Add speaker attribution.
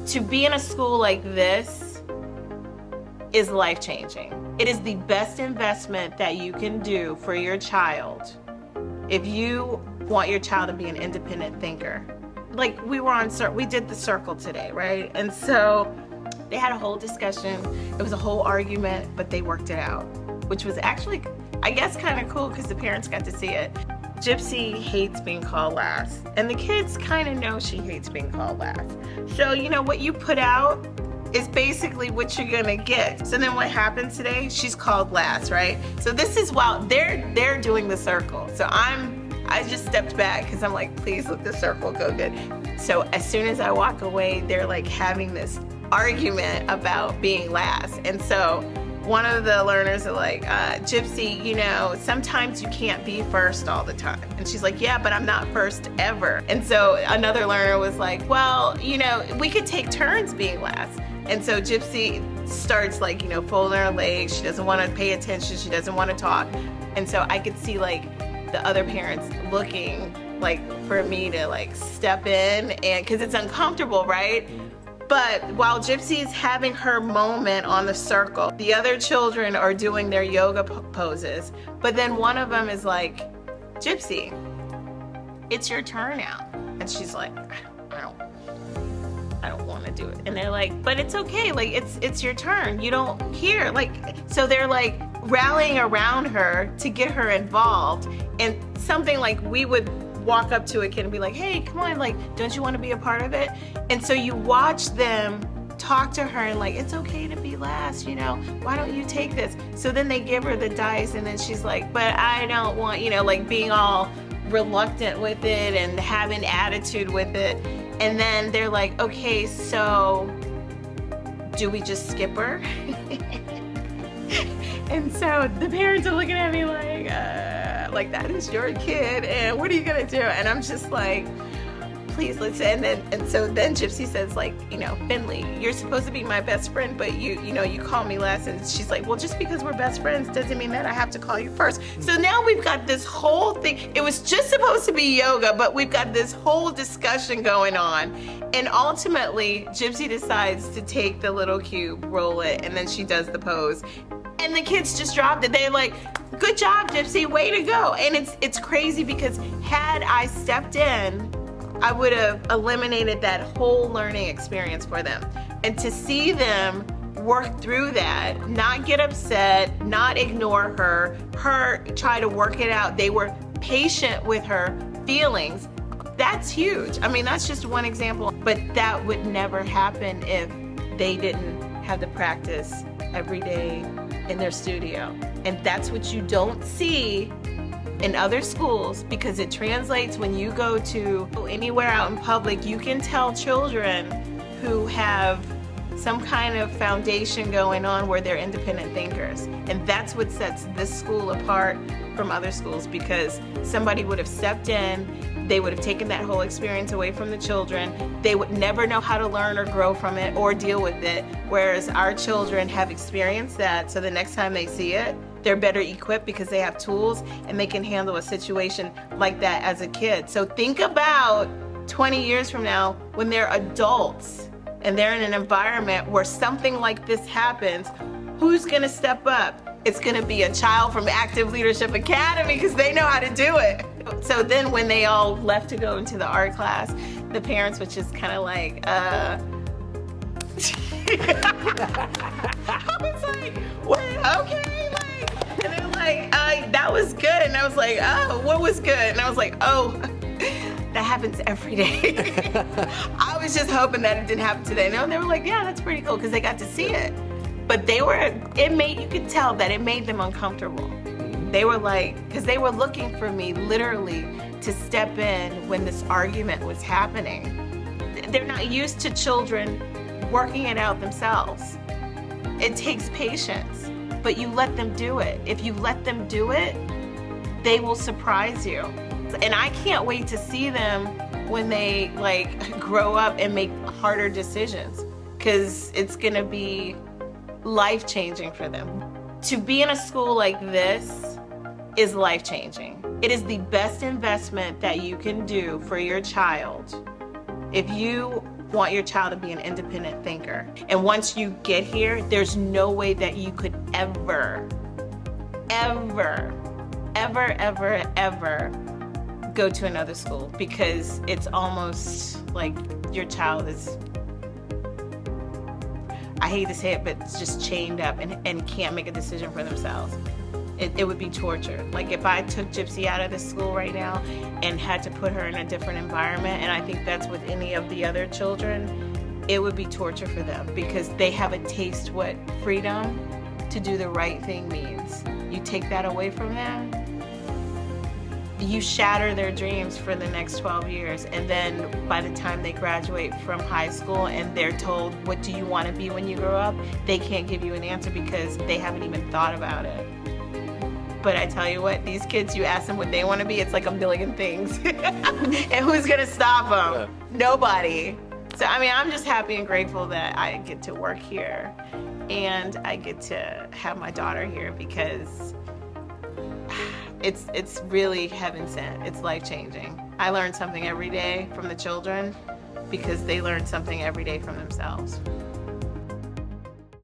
Speaker 1: To be in a school like this is life-changing. It is the best investment that you can do for your child if you want your child to be an independent thinker. Like we did the circle today, right? And so they had a whole discussion. It was a whole argument, but they worked it out, which was actually, I guess, kind of cool because the parents got to see it. Gypsy hates being called last, and the kids kind of know she hates being called last. So, you know, what you put out is basically what you're gonna get. So then what happened today? She's called last, right? So this is while they're doing the circle. So I just stepped back because I'm like, please let the circle go good. So as soon as I walk away, they're like having this argument about being last. And so one of the learners are like, Gypsy, you know, sometimes you can't be first all the time. And she's like, yeah, but I'm not first ever. And so another learner was like, well, you know, we could take turns being last. And so Gypsy starts like, you know, folding her legs. She doesn't want to pay attention. She doesn't want to talk. And so I could see like the other parents looking like for me to like step in, and because it's uncomfortable, right? But while Gypsy's having her moment on the circle, the other children are doing their yoga poses. But then one of them is like, Gypsy, it's your turn now. And she's like, I don't want to do it. And they're like, but it's okay. Like it's your turn. You don't hear. Like, so they're like rallying around her to get her involved. And something like we would walk up to a kid and be like, hey, come on, like, don't you want to be a part of it? And so you watch them talk to her and like, it's okay to be last, you know, why don't you take this? So then they give her the dice and then she's like, but I don't want, you know, like being all reluctant with it and having attitude with it. And then they're like, okay, so do we just skip her? And so the parents are looking at me like that is your kid, and what are you gonna do? And I'm just like, please listen. And so then Gypsy says like, you know, Finley, you're supposed to be my best friend, but you know, you call me last. And she's like, well, just because we're best friends doesn't mean that I have to call you first. So now we've got this whole thing. It was just supposed to be yoga, but we've got this whole discussion going on. And ultimately, Gypsy decides to take the little cube, roll it, and then she does the pose. And the kids just dropped it. They're like, good job, Gypsy, way to go. And it's crazy because had I stepped in, I would have eliminated that whole learning experience for them. And to see them work through that, not get upset, not ignore her try to work it out. They were patient with her feelings. That's huge. I mean, that's just one example, but that would never happen if they didn't have the practice every day in their studio. And that's what you don't see in other schools, because it translates when you go to anywhere out in public. You can tell children who have some kind of foundation going on where they're independent thinkers. And that's what sets this school apart from other schools, because somebody would have stepped in, they would have taken that whole experience away from the children. They would never know how to learn or grow from it or deal with it. Whereas our children have experienced that, so the next time they see it, they're better equipped because they have tools and they can handle a situation like that as a kid. So think about 20 years from now when they're adults and they're in an environment where something like this happens, who's gonna step up? It's gonna be a child from Active Leadership Academy because they know how to do it. So then when they all left to go into the art class, the parents were just kind of like, I was like, what, okay, like, and they're like, that was good. And I was like, oh, what was good? And I was like, oh, that happens every day. I was just hoping that it didn't happen today. No, they were like, yeah, that's pretty cool, because they got to see it. But you could tell that it made them uncomfortable. They were like, because they were looking for me literally to step in when this argument was happening. They're not used to children working it out themselves. It takes patience, but you let them do it. If you let them do it, they will surprise you. And I can't wait to see them when they like grow up and make harder decisions, because it's gonna be life-changing for them. To be in a school like this is life-changing. It is the best investment that you can do for your child if you want your child to be an independent thinker. And once you get here, there's no way that you could ever go to another school, because it's almost like your child is, I hate to say it, but it's just chained up and can't make a decision for themselves. It would be torture. Like if I took Gypsy out of this school right now and had to put her in a different environment, and I think that's with any of the other children, it would be torture for them, because they have a taste what freedom to do the right thing means. You take that away from them, you shatter their dreams for the next 12 years. And then by the time they graduate from high school and they're told, what do you want to be when you grow up? They can't give you an answer because they haven't even thought about it. But I tell you what, these kids, you ask them what they want to be, it's like a million things. And who's going to stop them? Yeah. Nobody. So, I mean, I'm just happy and grateful that I get to work here and I get to have my daughter here, because it's really heaven sent. It's life changing. I learn something every day from the children because they learn something every day from themselves.